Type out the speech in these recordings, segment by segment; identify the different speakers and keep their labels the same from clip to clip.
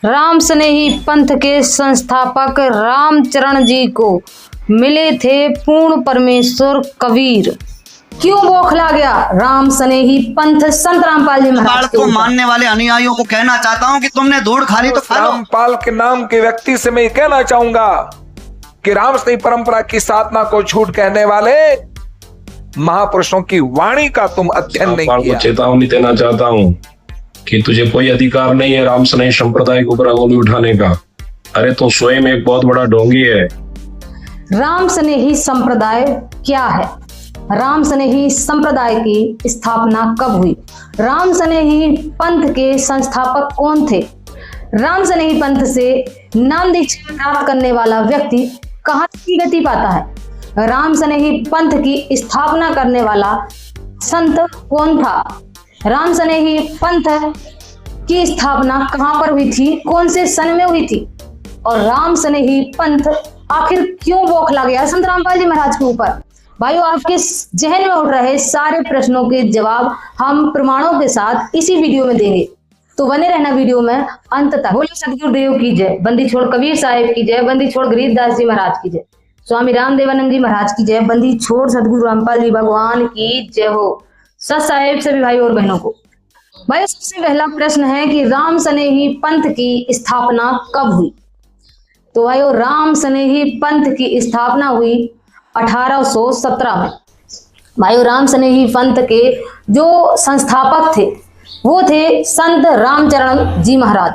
Speaker 1: राम स्नेही पंथ के संस्थापक रामचरण जी को मिले थे पूर्ण परमेश्वर कबीर। क्यों बौखला गया राम स्नेही पंथ संत रामपाल जी महाराज
Speaker 2: को मानने वाले अनुयायियों को कहना चाहता हूं कि तुमने धूड़ खाली तो खा लो।
Speaker 3: रामपाल के नाम के व्यक्ति से मैं कहना चाहूंगा कि राम स्नेही परंपरा की साधना को झूठ कहने वाले महापुरुषों की वाणी का तुम अध्ययन नहीं किया।
Speaker 4: चेतावनी देना चाहता हूं कि तुझे कोई अधिकार नहीं है राम स्नेही संप्रदाय के ऊपर अंगुली उठाने का। अरे तो स्वयं एक बहुत बड़ा ढोंगी है।
Speaker 1: राम स्नेही संप्रदाय क्या है? राम स्नेही संप्रदाय की स्थापना कब हुई? राम स्नेही पंथ के संस्थापक कौन थे? राम स्नेही पंथ से नाम दीक्षा प्राप्त करने वाला व्यक्ति कहाँ की गति पाता है? राम स्नेही पंथ की स्थापना करने वाला संत कौन था? राम स्नेही पंथ की स्थापना कहाँ पर हुई थी? कौन से सन में हुई थी? और राम स्नेही पंथ आखिर क्यों बौखला गया संत रामपाल जी महाराज के ऊपर? भाइयों, आपके जहन में उठ रहे सारे प्रश्नों के जवाब हम प्रमाणों के साथ इसी वीडियो में देंगे, तो बने रहना वीडियो में अंत तक। बोलो सतगुरुदेव की जय, बंदी छोड़ कबीर साहिब की जय, बंदी छोड़ गरीबदास जी महाराज की जय, स्वामी रामदेवानंद जी महाराज की जय, बंदी छोड़ सतगुरु रामपाल जी भगवान की जय हो। सत साहेब सभी भाई और बहनों को। भाई, सबसे पहला प्रश्न है कि राम स्नेही पंथ की स्थापना कब हुई? तो भाइयों, राम स्नेही पंथ की स्थापना हुई 1817 में। भाइयों, राम स्नेही पंथ के जो संस्थापक थे वो थे संत रामचरण जी महाराज।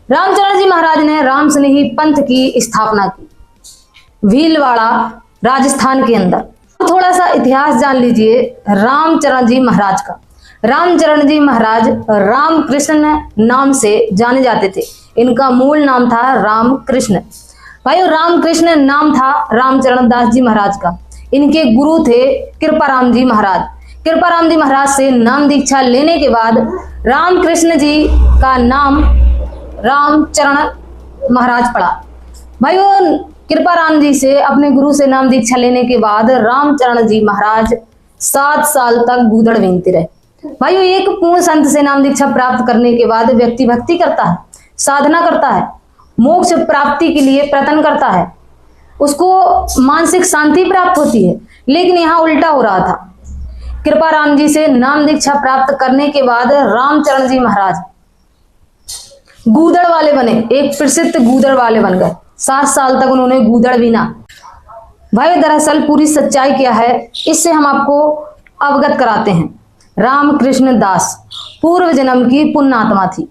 Speaker 1: रामचरण जी महाराज ने राम स्नेही पंथ की स्थापना की भीलवाड़ा राजस्थान के अंदर। थोड़ा सा इतिहास जान लीजिए रामचरण जी महाराज का। रामचरण जी महाराज रामकृष्ण नाम से जाने जाते थे। इनका मूल नाम था रामकृष्ण। भाई, रामकृष्ण नाम था रामचरण दास जी महाराज का। इनके गुरु थे कृपाराम जी महाराज। कृपाराम जी महाराज से नाम दीक्षा लेने के बाद रामकृष्ण जी का नाम रामचरण महाराज पड़ा। भाइयों, कृपाराम जी से अपने गुरु से नाम दीक्षा लेने के बाद रामचरण जी महाराज 7 साल तक गूदड़ बीनते रहे। भाइयों, एक पूर्ण संत से नाम दीक्षा प्राप्त करने के बाद व्यक्ति भक्ति करता है, साधना करता है, मोक्ष प्राप्ति के लिए प्रयत्न करता है, उसको मानसिक शांति प्राप्त होती है। लेकिन यहाँ उल्टा हो रहा था। कृपाराम जी से नाम दीक्षा प्राप्त करने के बाद रामचरण जी महाराज गूदड़ वाले बने, एक प्रसिद्ध गूदड़ वाले बन गए। 7 साल तक उन्होंने गूदड़ बीना। भाई, दरअसल पूरी सच्चाई क्या है इससे हम आपको अवगत कराते हैं। रामकृष्ण दास पूर्व जन्म की पुण्यात्मा थी।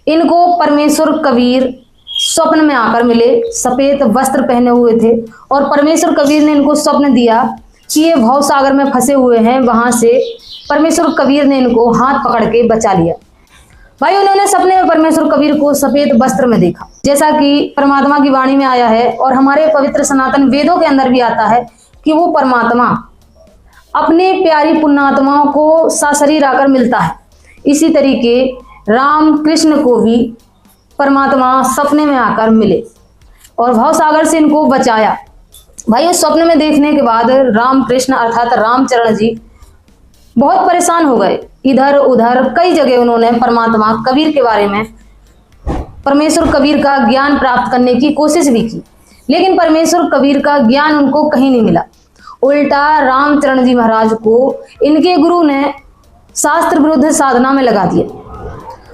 Speaker 1: इनको परमेश्वर कबीर स्वप्न में आकर मिले, सफेद वस्त्र पहने हुए थे, और परमेश्वर कबीर ने इनको स्वप्न दिया कि ये भव सागर में फंसे हुए हैं। वहां से परमेश्वर कबीर ने इनको हाथ पकड़ के बचा लिया। भाई, उन्होंने सपने में परमेश्वर कबीर को सफेद वस्त्र में देखा, जैसा कि परमात्मा की वाणी में आया है और हमारे पवित्र सनातन वेदों के अंदर भी आता है कि वो परमात्मा अपने प्यारी पुण्यात्माओं को सशरीर आकर मिलता है। इसी तरीके राम कृष्ण को भी परमात्मा सपने में आकर मिले और भवसागर से इनको बचाया। भाई, स्वप्न में देखने के बाद रामकृष्ण अर्थात रामचरण जी बहुत परेशान हो गए। इधर उधर कई जगह उन्होंने परमात्मा कबीर के बारे में, परमेश्वर कबीर का ज्ञान प्राप्त करने की कोशिश भी की, लेकिन परमेश्वर कबीर का ज्ञान उनको कहीं नहीं मिला। उल्टा रामचरण जी महाराज को इनके गुरु ने शास्त्र विरुद्ध साधना में लगा दिया।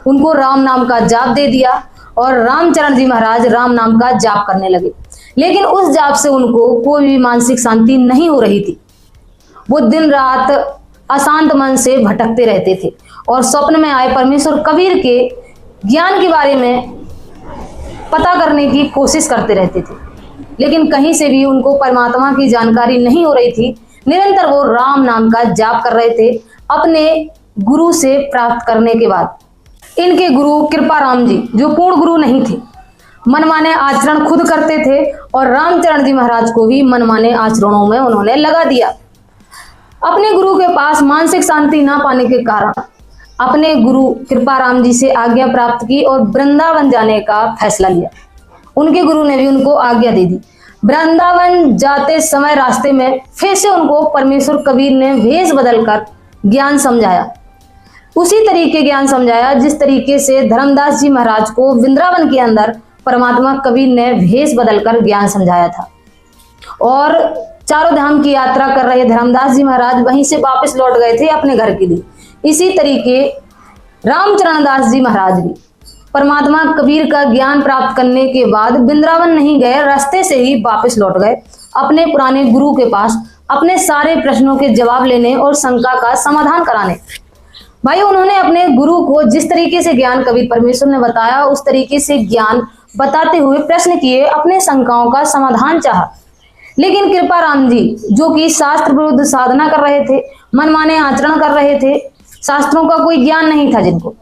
Speaker 1: उनको राम नाम का जाप दे दिया और रामचरण जी महाराज राम नाम का जाप करने लगे। लेकिन उस जाप से उनको कोई भी मानसिक शांति नहीं हो रही थी। वो दिन रात अशांत मन से भटकते रहते थे और स्वप्न में आए परमेश्वर कबीर के ज्ञान के बारे में पता करने की कोशिश करते रहते थे, लेकिन कहीं से भी उनको परमात्मा की जानकारी नहीं हो रही थी। निरंतर वो राम नाम का जाप कर रहे थे अपने गुरु से प्राप्त करने के बाद। इनके गुरु कृपाराम जी, जो पूर्ण गुरु नहीं थे, मनमाने आचरण खुद करते थे और रामचरण जी महाराज को भी मनमाने आचरणों में उन्होंने लगा दिया। अपने गुरु के पास मानसिक शांति ना पाने के कारण अपने गुरु कृपाराम जी से आज्ञा प्राप्त की और वृंदावन जाने का फैसला लिया। उनके गुरु ने भी उनको आज्ञा दे दी। वृंदावन जाते समय रास्ते में फिर से उनको परमेश्वर कबीर ने भेष बदलकर ज्ञान समझाया। उसी तरीके ज्ञान समझाया जिस तरीके से धर्मदास जी महाराज को वृंदावन के अंदर परमात्मा कबीर ने भेष बदलकर ज्ञान समझाया था। और चारों धाम की यात्रा कर रहे धर्मदास जी महाराज वहीं से वापस लौट गए थे अपने घर के लिए। इसी तरीके रामचरण दास जी महाराज भी परमात्मा कबीर का ज्ञान प्राप्त करने के बाद वृंदावन नहीं गए, रास्ते से ही वापस लौट गए अपने पुराने गुरु के पास, अपने सारे प्रश्नों के जवाब लेने और शंका का समाधान कराने। भाई उन्होंने अपने गुरु को जिस तरीके से ज्ञान कबीर परमेश्वर ने बताया उस तरीके से ज्ञान बताते हुए प्रश्न किए, अपने शंकाओं का समाधान चाहा। लेकिन कृपा राम जी जो कि शास्त्र विरुद्ध साधना कर रहे थे, मनमाने आचरण कर रहे थे, शास्त्रों का कोई ज्ञान नहीं था जिनको,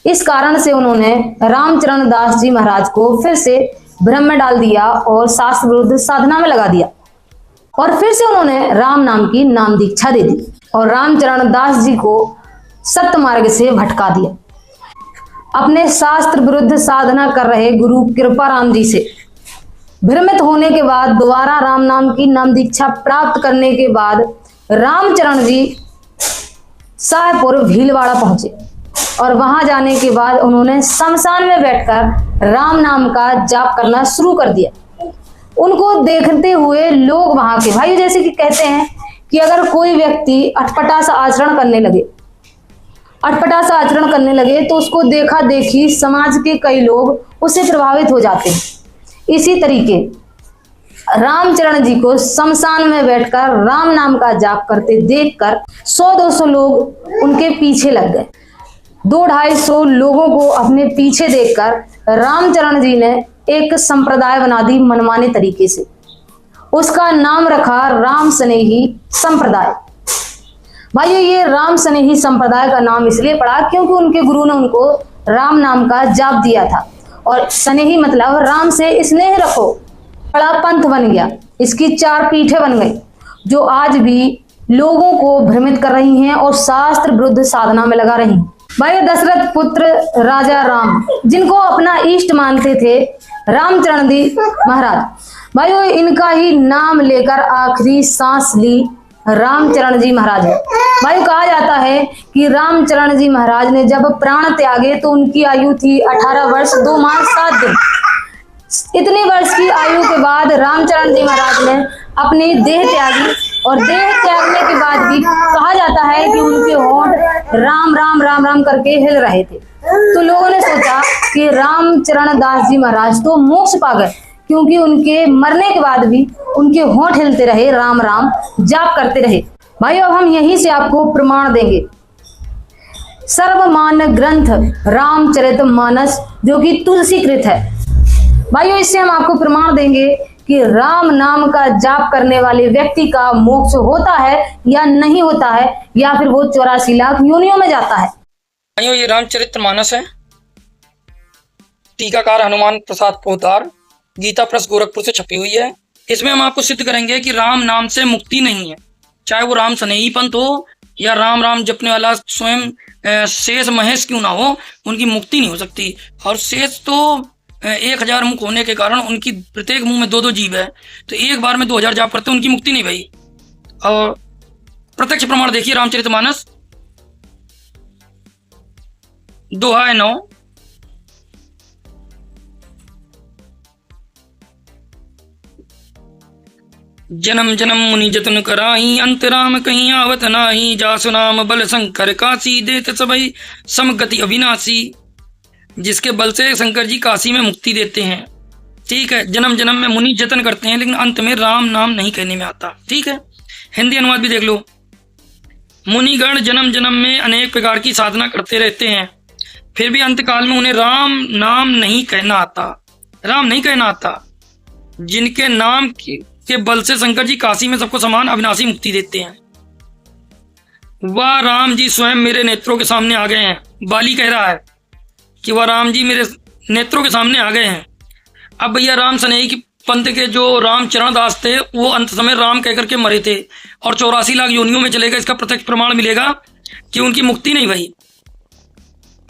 Speaker 1: इस कारण से उन्होंने रामचरण दास जी महाराज को फिर से भ्रम में डाल दिया और शास्त्र विरुद्ध साधना में लगा दिया। और फिर से उन्होंने राम नाम की नाम दीक्षा दे दी और रामचरण दास जी को सत्य मार्ग से भटका दिया। अपने शास्त्र विरुद्ध साधना कर रहे गुरु कृपा राम जी से भ्रमित होने के बाद दोबारा राम नाम की नाम दीक्षा प्राप्त करने के बाद रामचरण जी शाहपुर भीलवाड़ा पहुंचे और वहां जाने के बाद उन्होंने शमशान में बैठकर राम नाम का जाप करना शुरू कर दिया। उनको देखते हुए लोग वहां के भाई जैसे कि कहते हैं कि अगर कोई व्यक्ति अटपटा सा आचरण करने लगे तो उसको देखा देखी समाज के कई लोग उससे प्रभावित हो जाते हैं। इसी तरीके रामचरण जी को शमशान में बैठकर राम नाम का जाप करते देखकर 100-200 लोग उनके पीछे लग गए। 200-250 लोगों को अपने पीछे देखकर रामचरण जी ने एक संप्रदाय बना दी मनमाने तरीके से। उसका नाम रखा राम स्नेही संप्रदाय। भाइयों ये राम स्नेही संप्रदाय का नाम इसलिए पड़ा क्योंकि उनके गुरु ने उनको राम नाम का जाप दिया था और स्नेही मतलब राम से स्नेह रखो। बड़ा पंथ बन गया, इसकी 4 पीठें बन गई जो आज भी लोगों को भ्रमित कर रही हैं और शास्त्र विरुद्ध साधना में लगा रही हैं। भाई दशरथ पुत्र राजा राम जिनको अपना इष्ट मानते थे रामचरण जी महाराज, भाइयों इनका ही नाम लेकर आखिरी सांस ली रामचरण जी महाराज है। भाई कहा जाता है कि रामचरण जी महाराज ने जब प्राण त्यागे तो उनकी आयु थी 18 वर्ष 2 माह 7 दिन। इतने वर्ष की आयु के बाद रामचरण जी महाराज ने अपनी देह त्यागी और देह त्यागने के बाद भी कहा जाता है कि उनके होंठ राम राम राम राम करके हिल रहे थे। तो लोगों ने सोचा कि रामचरण दास जी महाराज तो मोक्ष पा गए क्योंकि उनके मरने के बाद भी उनके होंठ हिलते रहे, राम राम जाप करते रहे। भाइयों अब हम यहीं से आपको प्रमाण देंगे। सर्वमान्य ग्रंथ रामचरितमानस जो कि तुलसीकृत है। भाइयों इससे हम आपको प्रमाण देंगे कि राम नाम का जाप करने वाले व्यक्ति का मोक्ष होता है या नहीं होता है, या फिर वो 84 लाख योनियों में जाता है।
Speaker 5: भाइयों ये रामचरितमानस है, टीकाकार हनुमान प्रसाद पोद्दार, गीता प्रेस गोरखपुर से छपी हुई है। इसमें हम आपको सिद्ध करेंगे कि राम नाम से मुक्ति नहीं है, चाहे वो राम स्नेही पंथ हो या राम राम जपने वाला स्वयं शेष महेश क्यों ना हो, उनकी मुक्ति नहीं हो सकती। और शेष तो 1000 मुख होने के कारण उनकी प्रत्येक मुंह में 2-2 जीव है, तो एक बार में 2000 जाप करते उनकी मुक्ति नहीं भाई। और प्रत्यक्ष प्रमाण देखिए रामचरितमानस दोहा 9, जन्म जन्म मुनि जतन कराई, अंत राम कहीं आवत नाही, जासु नाम बल शंकर काशी, देत सबई समगति अविनाशी। जिसके बल से शंकर जी काशी में मुक्ति देते हैं। ठीक है, जन्म जन्म में मुनि जतन करते हैं लेकिन अंत में राम नाम नहीं कहने में आता। ठीक है, हिंदी अनुवाद भी देख लो। मुनिगण जन्म जन्म में अनेक प्रकार की साधना करते रहते हैं, फिर भी अंत काल में उन्हें राम नाम नहीं कहना आता। राम नहीं कहना आता। जिनके नाम के बल से शंकर जी काशी में सबको समान अविनाशी मुक्ति देते हैं। वह राम जी स्वयं मेरे नेत्रों के सामने आ गए हैं। बाली कह रहा है कि वह राम जी मेरे नेत्रों के सामने आ गए हैं। अब भैया राम स्नेही की पंथ के जो रामचरण दास थे वो अंत समय राम कहकर के मरे थे और 84 लाख योनियों में चले गए। इसका प्रत्यक्ष प्रमाण मिलेगा कि उनकी मुक्ति नहीं भई।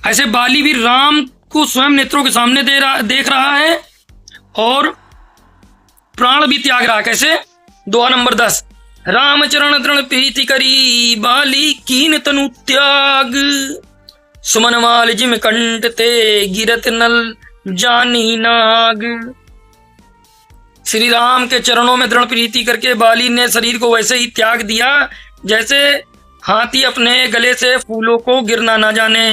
Speaker 5: ऐसे बाली भी राम को स्वयं नेत्रों के सामने देख रहा है और प्राण भी त्याग रहा है। कैसे? दोहा नंबर 10, रामचरण दृढ़ प्रीति करी, बाली कीन तनु त्याग। सुमनवाल जिम कंठ ते गिरत नल जानी नाग। श्री राम के चरणों में दृढ़ प्रीति करके बाली ने शरीर को वैसे ही त्याग दिया जैसे हाथी अपने गले से फूलों को गिरना ना जाने।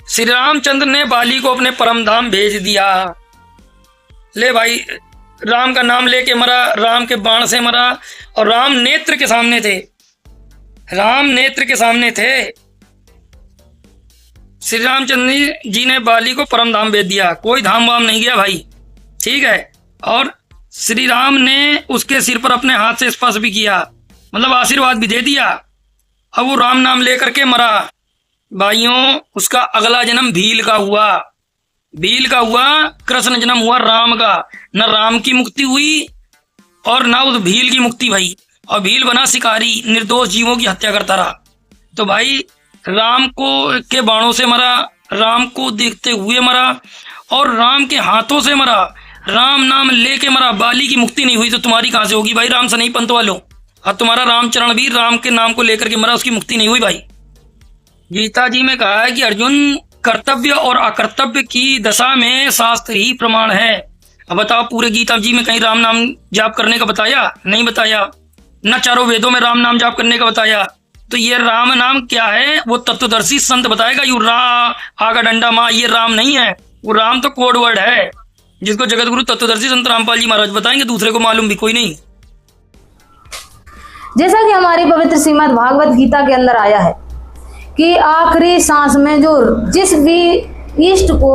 Speaker 5: श्री रामचंद्र ने बाली को अपने परम धाम भेज दिया। ले भाई, राम का नाम लेके मरा, राम के बाण से मरा, और राम नेत्र के सामने थे, राम नेत्र के सामने थे। श्री रामचंद्र जी ने बाली को परम धाम भेज दिया, कोई धाम वाम नहीं गया भाई, ठीक है। और श्री राम ने उसके सिर पर अपने हाथ से स्पर्श भी किया, मतलब आशीर्वाद भी दे दिया। अब वो राम नाम लेकर के मरा। भाइयों, उसका अगला जन्म भील का हुआ, भील का हुआ, कृष्ण जन्म हुआ राम का। न राम की मुक्ति हुई और न उस भील की मुक्ति भाई, और भील बना शिकारी, निर्दोष जीवों की हत्या करता रहा। तो भाई राम को के बाणों से मरा, राम को देखते हुए मरा, और राम के हाथों से मरा, राम नाम लेके मरा। बाली की मुक्ति नहीं हुई तो तुम्हारी कहां से होगी भाई, राम से नहीं पंत वालों। और तुम्हारा रामचरण भी राम के नाम को लेकर के मरा, उसकी मुक्ति नहीं हुई भाई। गीता जी में कहा है कि अर्जुन, कर्तव्य और अकर्तव्य की दशा में शास्त्र ही प्रमाण है। अब बताओ, पूरे गीता जी में कहीं राम नाम जाप करने का बताया? नहीं बताया। न चारों वेदों में राम नाम जाप करने का बताया। तो ये राम नाम क्या है वो तत्वदर्शी संत बताएगा। यू रा आगा डंडा माँ, ये राम नहीं है, वो राम तो कोड वर्ड है जिसको जगत गुरु तत्वदर्शी संत रामपाल जी महाराज बताएंगे, दूसरे को मालूम भी कोई नहीं।
Speaker 1: जैसा कि हमारी पवित्र श्रीमद् भागवत गीता के अंदर आया है कि आखिरी सांस में जो जिस भी इष्ट को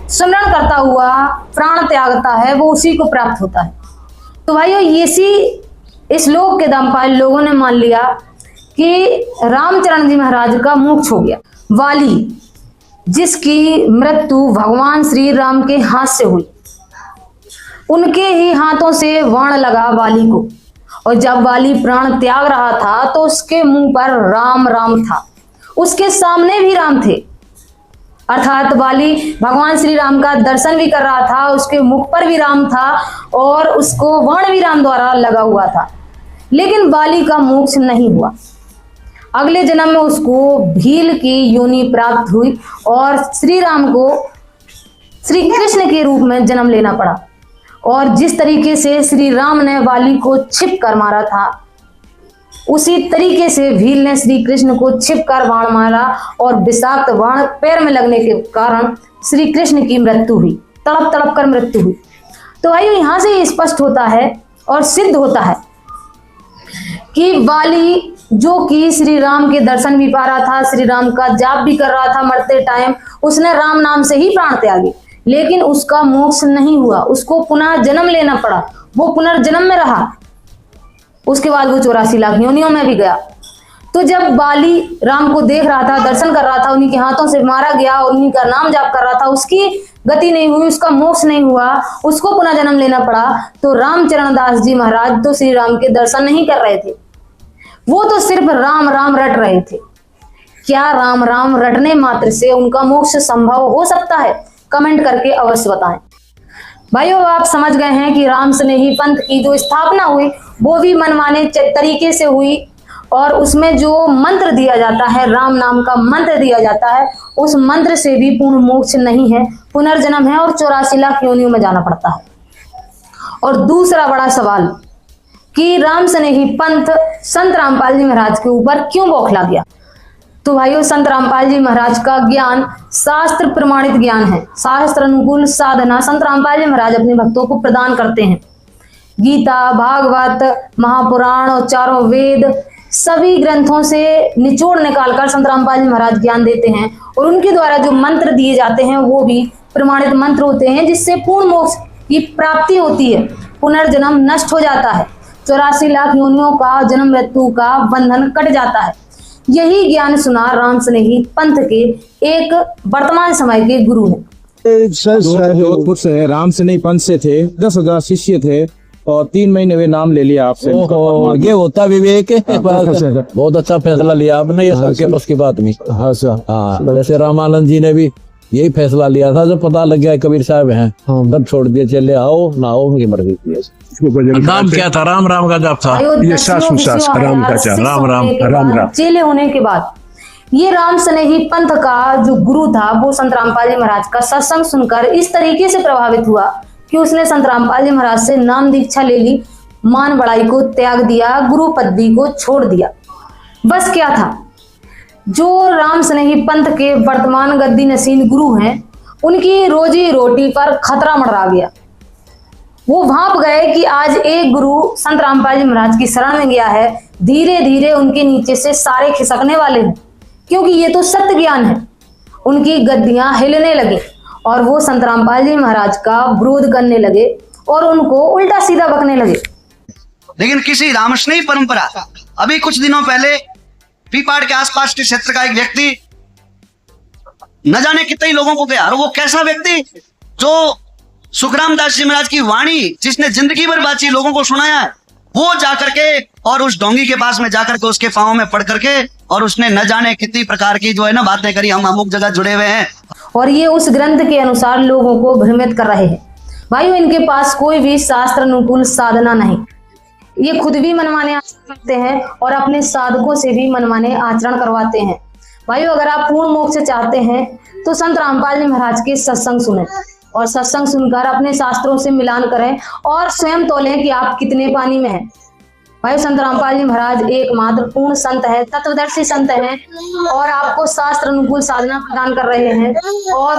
Speaker 1: स्मरण करता हुआ प्राण त्यागता है वो उसी को प्राप्त होता है। तो भाइयों, इस लोक के दमपाल लोगों ने मान लिया कि रामचरण जी महाराज का मोक्ष हो गया। वाली, जिसकी मृत्यु भगवान श्री राम के हाथ से हुई, उनके ही हाथों से बाण लगा वाली को, और जब वाली प्राण त्याग रहा था तो उसके मुंह पर राम राम था, उसके सामने भी राम थे। अर्थात वाली भगवान श्री राम का दर्शन भी कर रहा था, उसके मुख पर भी राम था और उसको बाण भी राम द्वारा लगा हुआ था। लेकिन वाली का मोक्ष नहीं हुआ। अगले जन्म में उसको भील की योनि प्राप्त हुई और श्री राम को श्री कृष्ण के रूप में जन्म लेना पड़ा। और जिस तरीके से श्री राम ने वाली को छिप कर मारा था, उसी तरीके से भील ने श्री कृष्ण को छिप कर बाण मारा और विषाक्त बाण पैर में लगने के कारण श्री कृष्ण की मृत्यु हुई, तड़प तड़प कर मृत्यु हुई। तो भाई यहाँ से स्पष्ट होता है और सिद्ध होता है कि वाली, जो कि श्री राम के दर्शन भी पा रहा था, श्री राम का जाप भी कर रहा था मरते टाइम, उसने राम नाम से ही प्राण त्यागे, लेकिन उसका मोक्ष नहीं हुआ, उसको पुनः जन्म लेना पड़ा। वो पुनर्जन्म में रहा, उसके बाद वो 84 लाख योनियों में भी गया। तो जब वाली राम को देख रहा था, दर्शन कर रहा था, उन्हीं के हाथों से मारा गया और उन्हीं का नाम जाप कर रहा था, उसकी गति नहीं हुई, उसका मोक्ष नहीं हुआ, उसको पुनः जन्म लेना पड़ा। तो रामचरण दास जी महाराज तो श्री राम के दर्शन नहीं कर रहे थे, वो तो सिर्फ राम राम रट रहे थे। क्या राम राम रटने मात्र से उनका मोक्ष संभव हो सकता है? कमेंट करके अवश्य बताएं। भाइयों, आप समझ गए हैं कि राम स्नेही पंथ की जो स्थापना हुई वो भी मनमाने तरीके से हुई, और उसमें जो मंत्र दिया जाता है, राम नाम का मंत्र दिया जाता है, उस मंत्र से भी पूर्ण मोक्ष नहीं है, पुनर्जन्म है और 84 लाख योनियों में जाना पड़ता है। और दूसरा बड़ा सवाल कि राम स्नेही पंथ संत रामपाल जी महाराज के ऊपर क्यों बौखला गया? तो भाइयों, संत रामपाल जी महाराज का ज्ञान शास्त्र प्रमाणित ज्ञान है। शास्त्र अनुकूल साधना संत रामपाल जी महाराज अपने भक्तों को प्रदान करते हैं। गीता, भागवत, महापुराण और चारों वेद, सभी ग्रंथों से निचोड़ निकालकर संत रामपाल जी महाराज ज्ञान देते हैं, और उनके द्वारा जो मंत्र दिए जाते हैं वो भी प्रमाणित मंत्र होते हैं, जिससे पूर्ण मोक्ष की प्राप्ति होती है, पुनर्जन्म नष्ट हो जाता है, 84 लाख योनियों का जन्म मृत्यु का बंधन कट जाता है। यही ज्ञान सुना राम स्नेही पंथ के एक वर्तमान समय के गुरु हैं।
Speaker 6: जोधपुर से राम स्नेही पंथ से थे, 10,000 शिष्य थे और 3 महीने में नाम ले लिया आपसे।
Speaker 7: ये होता विवेक है। बहुत अच्छा फैसला लिया आपने, ये सबके बस की बात नहीं।
Speaker 6: हाँ सर,
Speaker 7: हाँ, जैसे रामानंद जी ने भी यही फैसला लिया था, जब पता लग गया कबीर साहब हैं, तब छोड़ दिए, चले आओ ना आओ, उनकी मर्जी थी। नाम क्या था? राम राम का जाप था।
Speaker 6: ये सास राम का जाप,
Speaker 7: राम राम
Speaker 1: चेले होने के बाद ये राम स्नेही पंथ का जो गुरु था वो संत रामपाल जी महाराज का सत्संग सुनकर इस तरीके से प्रभावित हुआ कि उसने संत रामपाल जी महाराज से नाम दीक्षा ले ली, मान बढ़ाई को त्याग दिया, गुरु पदवी को छोड़ दिया। बस क्या था, जो राम स्नेही पंथ के वर्तमान गद्दी नशीन गुरु हैं उनकी रोजी रोटी पर खतरा मंडरा गया। वो भांप गए कि आज एक गुरु संत रामपाल जी महाराज की शरण में गया है, धीरे धीरे उनके नीचे से सारे खिसकने वाले हैं, क्योंकि ये तो सत्य ज्ञान है। उनकी गद्दियां हिलने लगी और वो संत रामपाल जी महाराज का विरोध करने लगे और उनको उल्टा सीधा बकने लगे।
Speaker 2: लेकिन किसी रामस्नेही परंपरा, अभी कुछ दिनों पहले पीपाड़ के आसपास के क्षेत्र का एक व्यक्ति न जाने कितने ही लोगों को गया, और वो कैसा व्यक्ति जो सुखराम दास जी महाराज की वाणी जिसने जिंदगी भर बातची लोगों को सुनाया है, वो जाकर के और उस डोंगी के पास में जाकर के उसके पांव में पड़ करके और उसने न जाने कितनी प्रकार की जो है ना बातें करी, हम अमुक जगह जुड़े हुए हैं,
Speaker 1: और ये उस ग्रंथ के अनुसार लोगों को भ्रमित कर रहे हैं। भाइयों, इनके पास कोई भी शास्त्र अनुकूल साधना नहीं, ये खुद भी मनमाने आचरण करते हैं और अपने साधकों से भी मनमाने आचरण करवाते हैं। भाइयों, अगर आप पूर्ण मोक्ष चाहते हैं तो संत रामपाल जी महाराज के सत्संग सुने और सत्संग सुनकर अपने शास्त्रों से मिलान करें और स्वयं तोलें कि आप कितने पानी में हैं। भाई, संत रामपाल जी महाराज एकमात्र पूर्ण संत है, तत्वदर्शी संत हैं और आपको शास्त्र अनुकूल साधना प्रदान कर रहे हैं और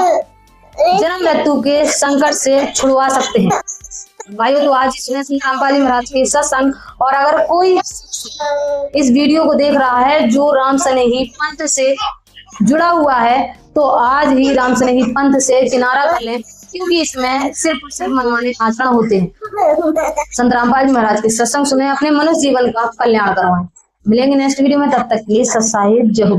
Speaker 1: जन्म मृत्यु के संकट से छुड़वा सकते हैं। भाइयों, तो आज इसमें संत रामपाल जी महाराज के सत्संग, और अगर कोई इस वीडियो को देख रहा है जो राम स्नेही पंथ से जुड़ा हुआ है तो आज ही राम स्नेही पंथ से किनारा कर लें, क्योंकि इसमें सिर्फ और सिर्फ मनमाने आचरण होते हैं। संत रामपाल जी महाराज के सत्संग सुने, अपने मनुष्य जीवन का कल्याण करवाएं। मिलेंगे नेक्स्ट वीडियो में, तब तक के लिए सत साहिब जय हो।